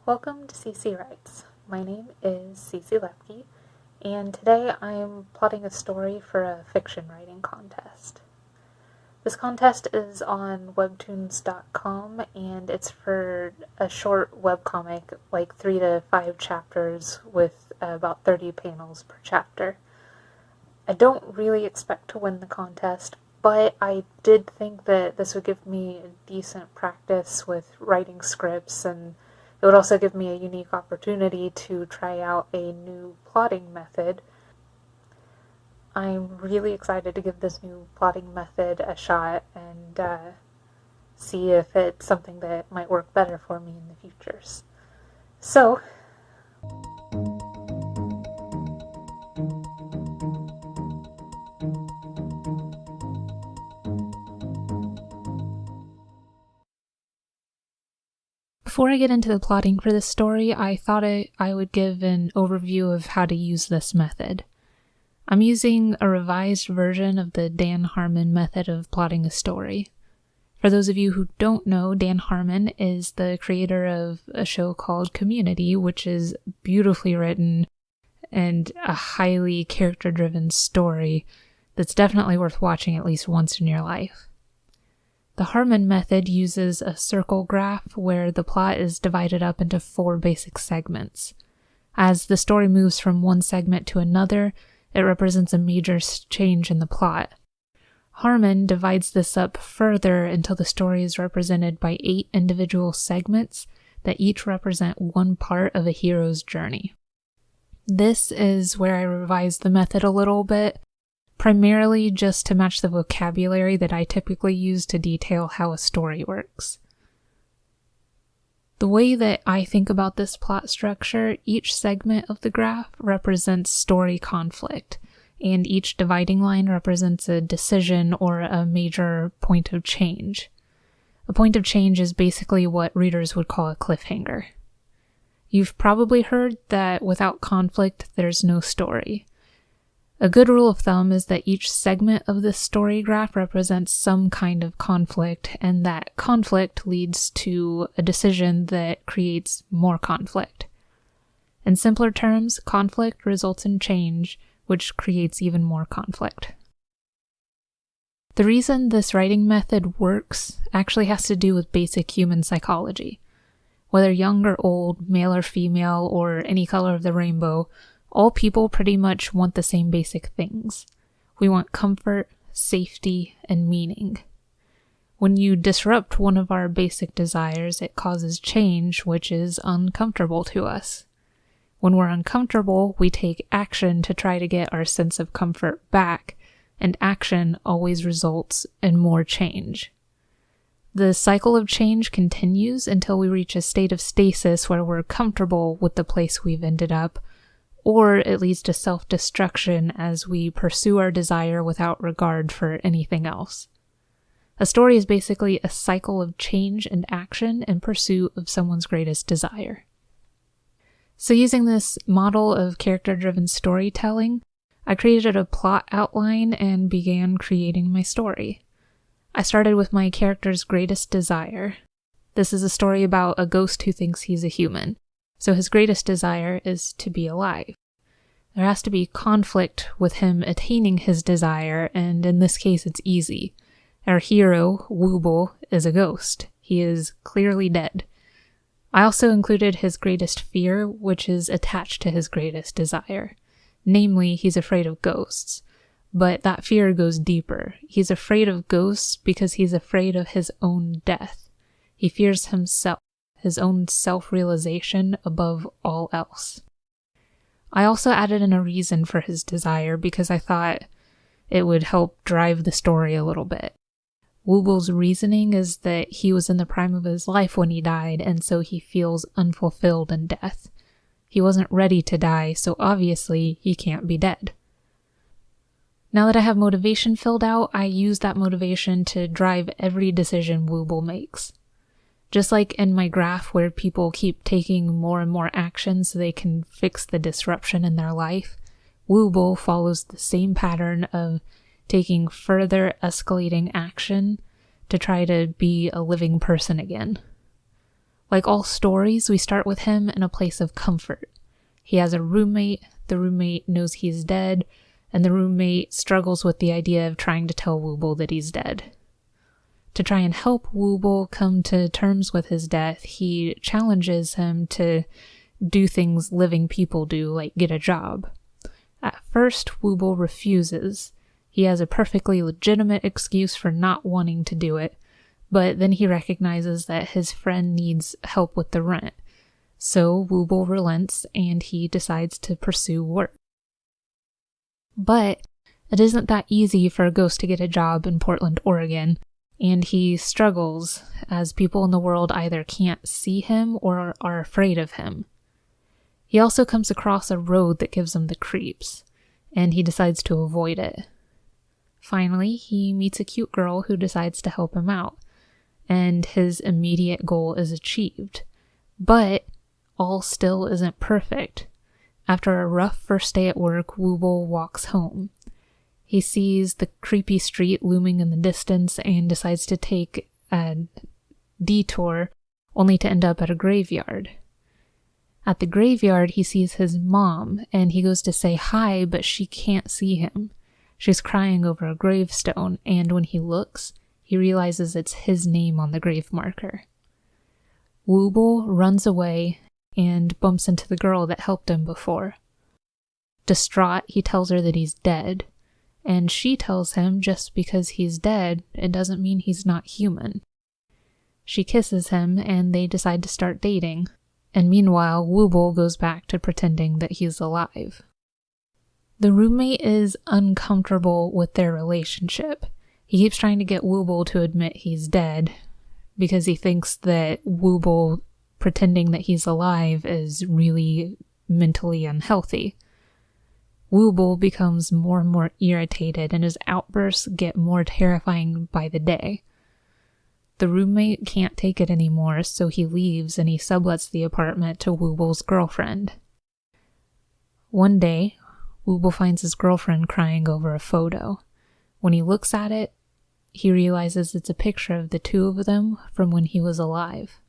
Welcome to CC Writes. My name is CC Lepke, and today I am plotting a story for a fiction writing contest. This contest is on webtoons.com, and it's for a short webcomic, like 3 to 5 chapters with about 30 panels per chapter. I don't really expect to win the contest, but I did think that this would give me a decent practice with writing scripts, and it would also give me a unique opportunity to try out a new plotting method. I'm really excited to give this new plotting method a shot and see if it's something that might work better for me in the futures. So, before I get into the plotting for this story, I thought I would give an overview of how to use this method. I'm using a revised version of the Dan Harmon method of plotting a story. For those of you who don't know, Dan Harmon is the creator of a show called Community, which is beautifully written and a highly character-driven story that's definitely worth watching at least once in your life. The Harmon method uses a circle graph where the plot is divided up into 4 basic segments. As the story moves from one segment to another, it represents a major change in the plot. Harmon divides this up further until the story is represented by 8 individual segments that each represent one part of a hero's journey. This is where I revised the method a little bit, primarily just to match the vocabulary that I typically use to detail how a story works. The way that I think about this plot structure, each segment of the graph represents story conflict, and each dividing line represents a decision or a major point of change. A point of change is basically what readers would call a cliffhanger. You've probably heard that without conflict, there's no story. A good rule of thumb is that each segment of this story graph represents some kind of conflict, and that conflict leads to a decision that creates more conflict. In simpler terms, conflict results in change, which creates even more conflict. The reason this writing method works actually has to do with basic human psychology. Whether young or old, male or female, or any color of the rainbow, all people pretty much want the same basic things. We want comfort, safety, and meaning. When you disrupt one of our basic desires, it causes change, which is uncomfortable to us. When we're uncomfortable, we take action to try to get our sense of comfort back, and action always results in more change. The cycle of change continues until we reach a state of stasis where we're comfortable with the place we've ended up, or it leads to self-destruction as we pursue our desire without regard for anything else. A story is basically a cycle of change and action in pursuit of someone's greatest desire. So using this model of character-driven storytelling, I created a plot outline and began creating my story. I started with my character's greatest desire. This is a story about a ghost who thinks he's a human. So his greatest desire is to be alive. There has to be conflict with him attaining his desire, and in this case it's easy. Our hero, Wooble, is a ghost. He is clearly dead. I also included his greatest fear, which is attached to his greatest desire. Namely, he's afraid of ghosts. But that fear goes deeper. He's afraid of ghosts because he's afraid of his own death. He fears himself, his own self-realization above all else. I also added in a reason for his desire because I thought it would help drive the story a little bit. Wooble's reasoning is that he was in the prime of his life when he died, and so he feels unfulfilled in death. He wasn't ready to die, so obviously he can't be dead. Now that I have motivation filled out, I use that motivation to drive every decision Wooble makes. Just like in my graph where people keep taking more and more action so they can fix the disruption in their life, Wooble follows the same pattern of taking further escalating action to try to be a living person again. Like all stories, we start with him in a place of comfort. He has a roommate, the roommate knows he's dead, and the roommate struggles with the idea of trying to tell Wooble that he's dead. To try and help Wooble come to terms with his death, he challenges him to do things living people do, like get a job. At first, Wooble refuses. He has a perfectly legitimate excuse for not wanting to do it, but then he recognizes that his friend needs help with the rent. So Wooble relents and he decides to pursue work. But it isn't that easy for a ghost to get a job in Portland, Oregon, and he struggles as people in the world either can't see him or are afraid of him. He also comes across a road that gives him the creeps, and he decides to avoid it. Finally, he meets a cute girl who decides to help him out, and his immediate goal is achieved. But all still isn't perfect. After a rough first day at work, Wooble walks home. He sees the creepy street looming in the distance and decides to take a detour, only to end up at a graveyard. At the graveyard, he sees his mom, and he goes to say hi, but she can't see him. She's crying over a gravestone, and when he looks, he realizes it's his name on the grave marker. Wooble runs away and bumps into the girl that helped him before. Distraught, he tells her that he's dead, and she tells him just because he's dead, it doesn't mean he's not human. She kisses him, and they decide to start dating, and meanwhile, Wooble goes back to pretending that he's alive. The roommate is uncomfortable with their relationship. He keeps trying to get Wooble to admit he's dead, because he thinks that Wooble pretending that he's alive is really mentally unhealthy. Wooble becomes more and more irritated, and his outbursts get more terrifying by the day. The roommate can't take it anymore, so he leaves and he sublets the apartment to Wooble's girlfriend. One day, Wooble finds his girlfriend crying over a photo. When he looks at it, he realizes it's a picture of the two of them from when he was alive.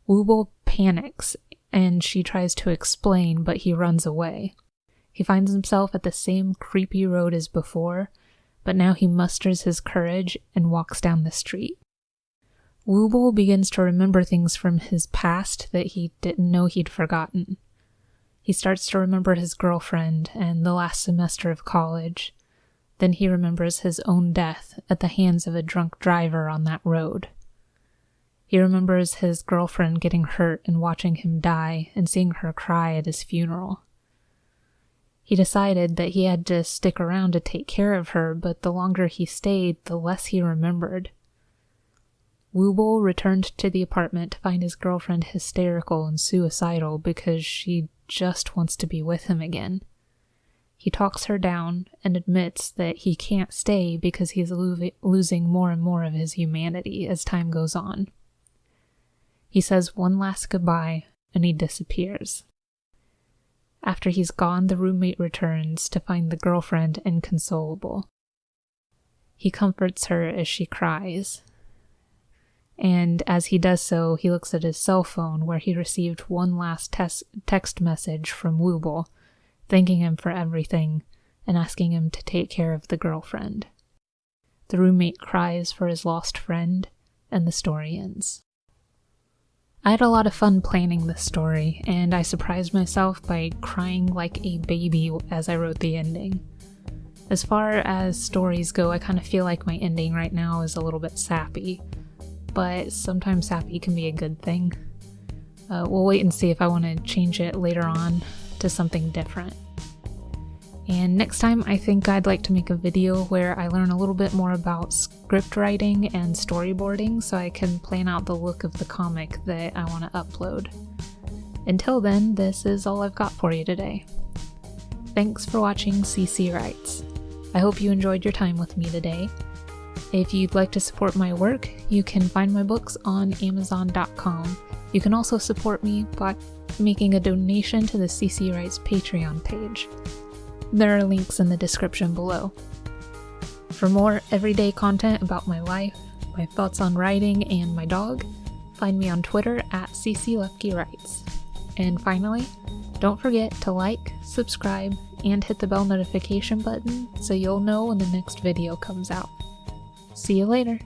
Wooble panics, and she tries to explain, but he runs away. He finds himself at the same creepy road as before, but now he musters his courage and walks down the street. Wooble begins to remember things from his past that he didn't know he'd forgotten. He starts to remember his girlfriend and the last semester of college. Then he remembers his own death at the hands of a drunk driver on that road. He remembers his girlfriend getting hurt and watching him die and seeing her cry at his funeral. He decided that he had to stick around to take care of her, but the longer he stayed, the less he remembered. Wooble returned to the apartment to find his girlfriend hysterical and suicidal because she just wants to be with him again. He talks her down and admits that he can't stay because he's losing more and more of his humanity as time goes on. He says one last goodbye and he disappears. After he's gone, the roommate returns to find the girlfriend inconsolable. He comforts her as she cries. And as he does so, he looks at his cell phone where he received one last text message from Wooble, thanking him for everything and asking him to take care of the girlfriend. The roommate cries for his lost friend, and the story ends. I had a lot of fun planning this story, and I surprised myself by crying like a baby as I wrote the ending. As far as stories go, I kind of feel like my ending right now is a little bit sappy, but sometimes sappy can be a good thing. We'll wait and see if I want to change it later on to something different. And next time, I think I'd like to make a video where I learn a little bit more about script writing and storyboarding so I can plan out the look of the comic that I want to upload. Until then, this is all I've got for you today. Thanks for watching CC Writes. I hope you enjoyed your time with me today. If you'd like to support my work, you can find my books on Amazon.com. You can also support me by making a donation to the CC Writes Patreon page. There are links in the description below. For more everyday content about my life, my thoughts on writing, and my dog, find me on Twitter at @CCLefkeyWrites. And finally, don't forget to like, subscribe, and hit the bell notification button so you'll know when the next video comes out. See you later!